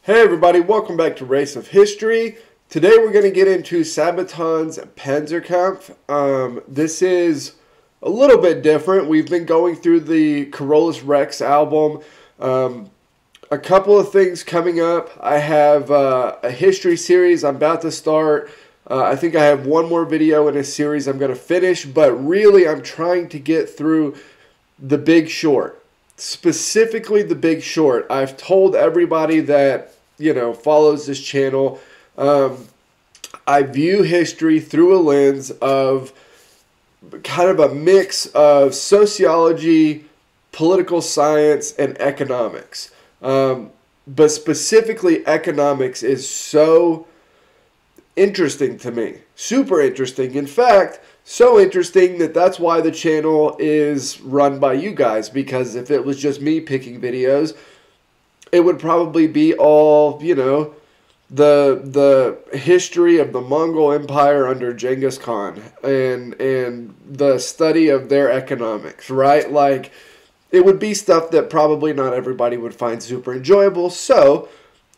Hey everybody, welcome back to Race of History. Today we're going to get into Sabaton's Panzerkampf. This is a little bit different. We've been going through the Carolus Rex album. A couple of things coming up. I have a history series I'm about to start. I think I have one more video in a series I'm going to finish, but really I'm trying to get through The Big Short. Specifically The Big Short. I've told everybody that, follows this channel, I view history through a lens of kind of a mix of sociology, political science, and economics. But specifically economics is so interesting to me. Super interesting. In fact, so interesting that that's why the channel is run by you guys, because if it was just me picking videos, it would probably be all, the history of the Mongol Empire under Genghis Khan and the study of their economics, right? Like, it would be stuff that probably not everybody would find super enjoyable, so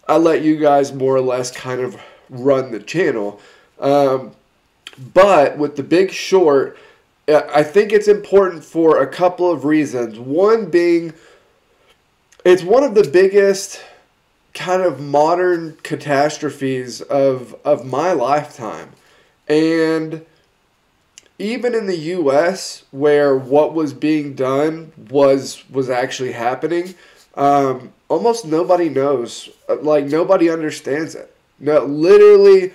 I let you guys more or less kind of run the channel. But with The Big Short, I think it's important for a couple of reasons. One being, it's one of the biggest kind of modern catastrophes of my lifetime. And even in the U.S., where what was being done was actually happening, almost nobody knows. Like, nobody understands it. No, literally,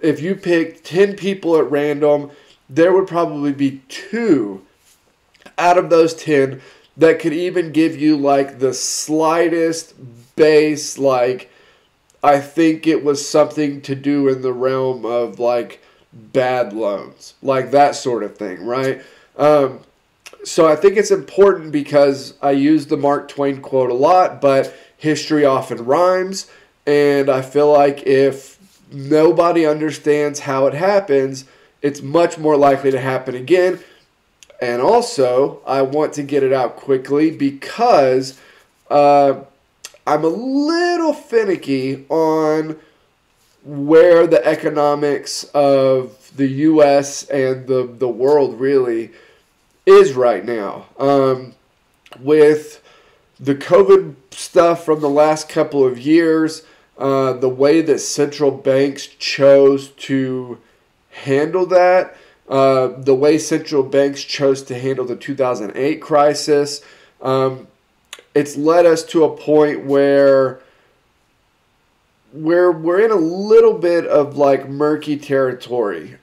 if you picked 10 people at random, there would probably be 2 out of those 10 that could even give you like the slightest base, like, I think it was something to do in the realm of like bad loans, like that sort of thing, right? So I think it's important because I use the Mark Twain quote a lot, but history often rhymes. And I feel like if nobody understands how it happens, it's much more likely to happen again. And also, I want to get it out quickly because I'm a little finicky on where the economics of the U.S. and the world really is right now. With the COVID stuff from the last couple of years, the way that central banks chose to handle that, the way central banks chose to handle the 2008 crisis, it's led us to a point where we're in a little bit of like murky territory.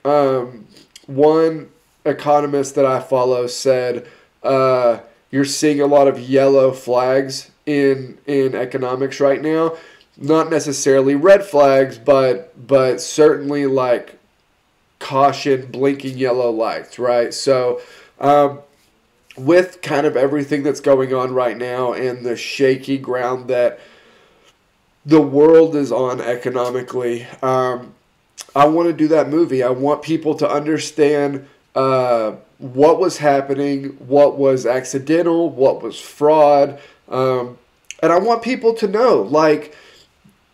One economist that I follow said, you're seeing a lot of yellow flags in economics right now. Not necessarily red flags, but certainly like caution, blinking yellow lights, right? So with kind of everything that's going on right now and the shaky ground that the world is on economically, I want to do that movie. I want people to understand what was happening, what was accidental, what was fraud, and I want people to know, like,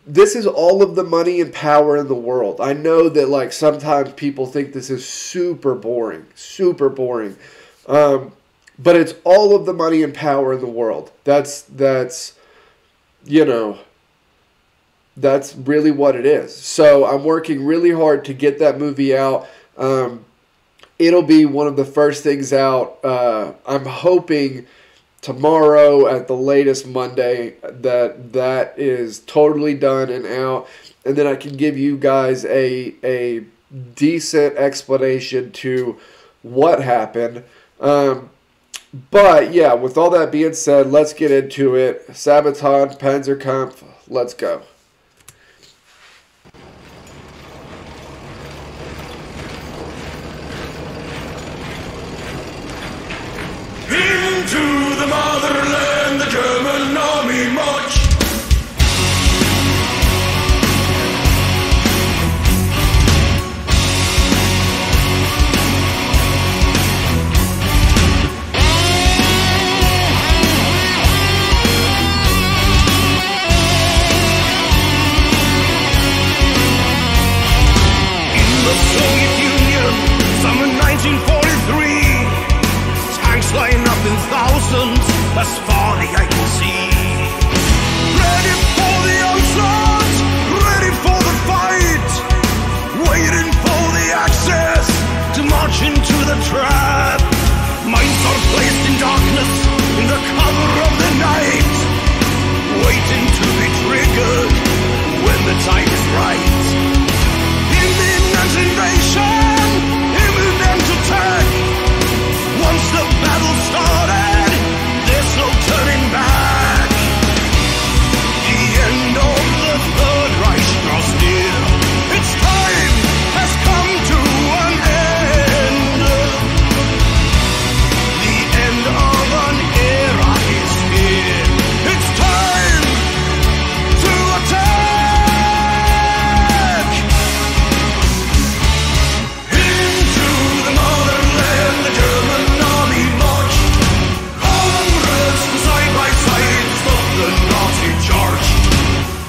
this is all of the money and power in the world. I know that like sometimes people think this is super boring, but it's all of the money and power in the world. That's really what it is. So I'm working really hard to get that movie out. It'll be one of the first things out. I'm hoping tomorrow at the latest Monday that is totally done and out, and then I can give you guys a decent explanation to what happened. But yeah, with all that being said, let's get into it. Sabaton Panzerkampf, let's go. Into the motherland, the German army march. distant as far the eye can see. Ready for the onslaught, ready for the fight, waiting for the access to march into the trap. Minds are placed in darkness in the cover of the night, waiting to be triggered when the time is right. Imminent invasion, imminent attack. Once the battle started, there's no turning back. The end of the Third Reich draws near. Its time has come to an end. The end of an era is here. It's time to attack. Into the motherland, the German army marched. Comrades side by side stop the Nazi charge.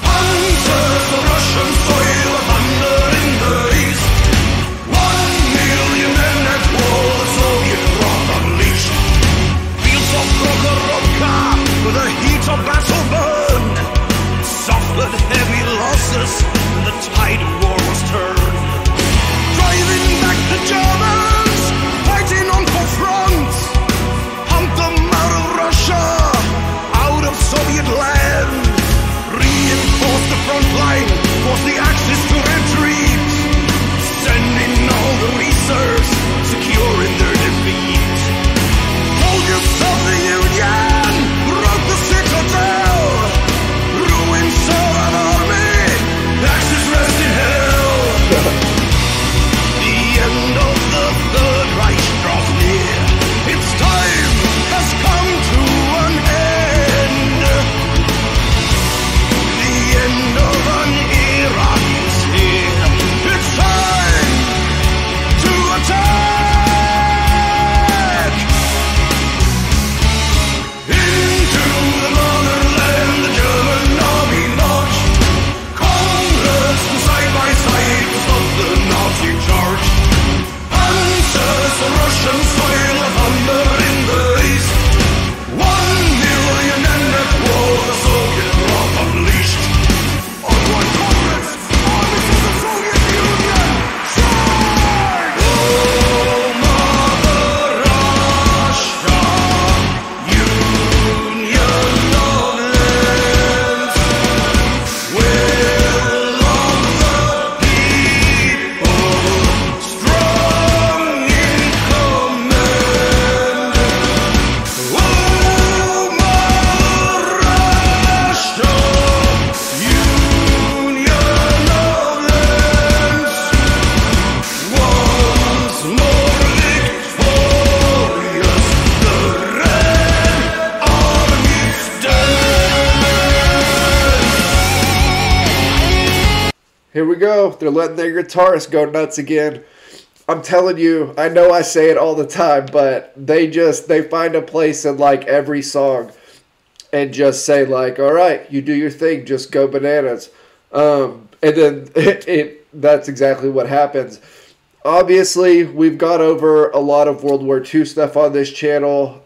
Panzers of Russian soil, thunder in the east. 1 million men at war, the Soviet wrath unleashed. Fields of Prokhorovka, where the heat of battle burned, suffered heavy losses, and the tide of war was turned. Driving back the Germans, fighting on four fronts, hunt them out of Russia, out of Soviet land. Reinforce the front line, force the Axis to retreat, sending all the reserves, securing their defeat. Soldiers of the Union broke the citadel, ruins of an army, Axis rest in hell. The end of the Third Reich draws near. Its time has come to an end. The end of an era is here. It's time to attack. Into the motherland, the German army marched. Comrades side by side to stop the Nazi charge. Panzers of Russian soil, thunder in the east. 1 million men at war, the Soviet wrath unleashed. Onward, comrades, armies of the Soviet Union, charge! Oh, Mother Russia, Union of lands, will of the people, strong in command. Oh, Mother Russia, Union of lands, once more victorious, the Red Army stands. Here we go. They're letting their guitarists go nuts again. I'm telling you, I know I say it all the time, but they find a place in like every song and just say like, all right, you do your thing, just go bananas. And then that's exactly what happens. Obviously, we've gone over a lot of World War II stuff on this channel.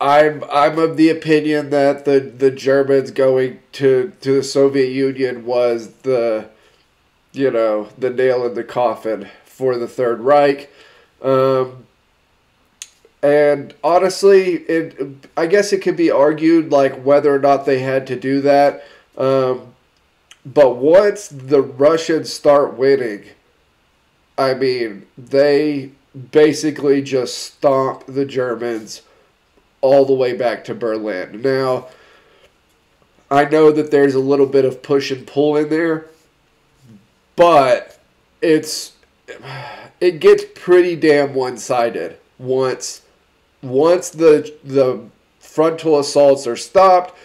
I'm of the opinion that the Germans going to the Soviet Union was the nail in the coffin for the Third Reich. And honestly, I guess it could be argued like whether or not they had to do that. But once the Russians start winning, I mean, they basically just stomp the Germans all the way back to Berlin. Now, I know that there's a little bit of push and pull in there, but it gets pretty damn one-sided once the frontal assaults are stopped,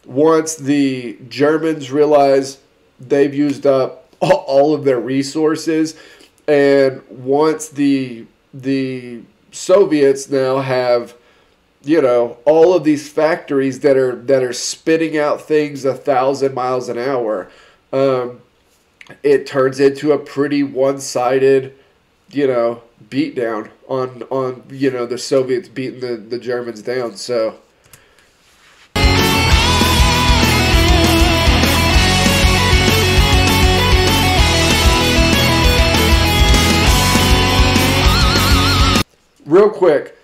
once the Germans realize they've used up all of their resources, and once the Soviets now have, all of these factories that are spitting out things 1,000 miles an hour, it turns into a pretty one-sided beat down on the Soviets beating the Germans down. So real quick,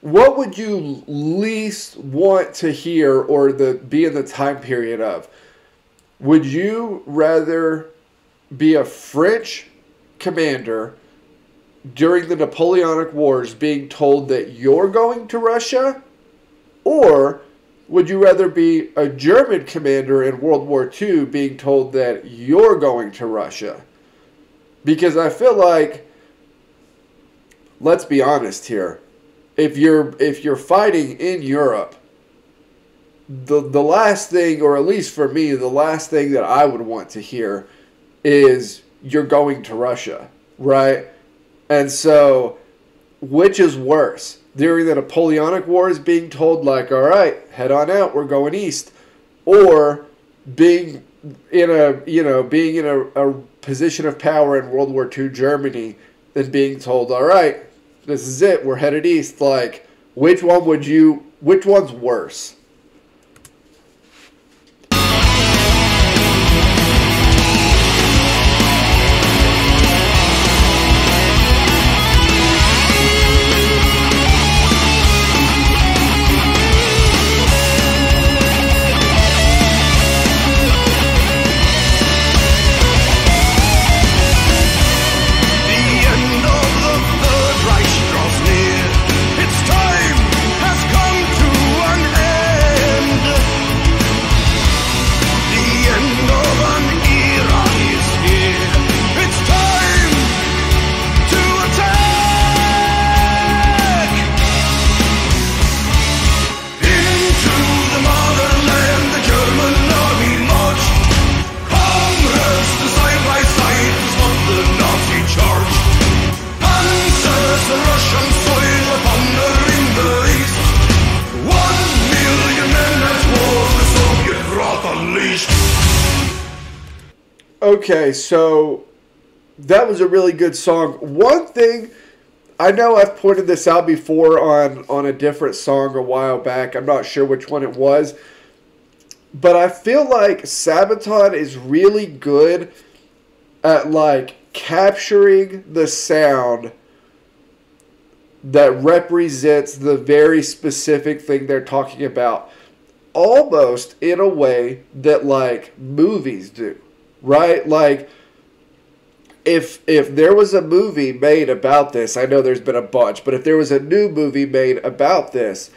what would you least want to hear or be in the time period of? Would you rather be a French commander during the Napoleonic Wars being told that you're going to Russia? Or would you rather be a German commander in World War II being told that you're going to Russia? Because I feel like, let's be honest here, if you're fighting in Europe, the last thing, or at least for me, the last thing that I would want to hear is you're going to Russia, right? And so, which is worse? During the Napoleonic Wars being told, like, all right, head on out, we're going east, or being in a position of power in World War II Germany and being told, all right, this is it, we're headed east. Like, which one's worse? Okay, so that was a really good song. One thing, I know I've pointed this out before on a different song a while back. I'm not sure which one it was. But I feel like Sabaton is really good at, like, capturing the sound that represents the very specific thing they're talking about, almost in a way that, like, movies do. Right? Like, if there was a movie made about this, I know there's been a bunch, but if there was a new movie made about this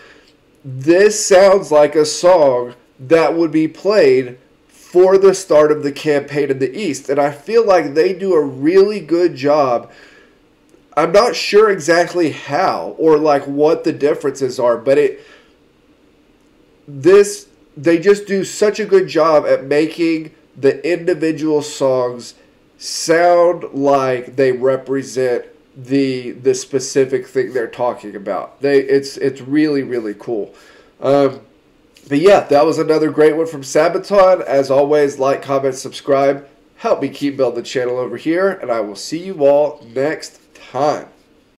sounds like a song that would be played for the start of the campaign in the East. And I feel like they do a really good job. I'm not sure exactly how or like what the differences are, but they just do such a good job at making the individual songs sound like they represent the specific thing they're talking about. It's really, really cool. But yeah, that was another great one from Sabaton. As always, like, comment, subscribe. Help me keep building the channel over here, and I will see you all next time.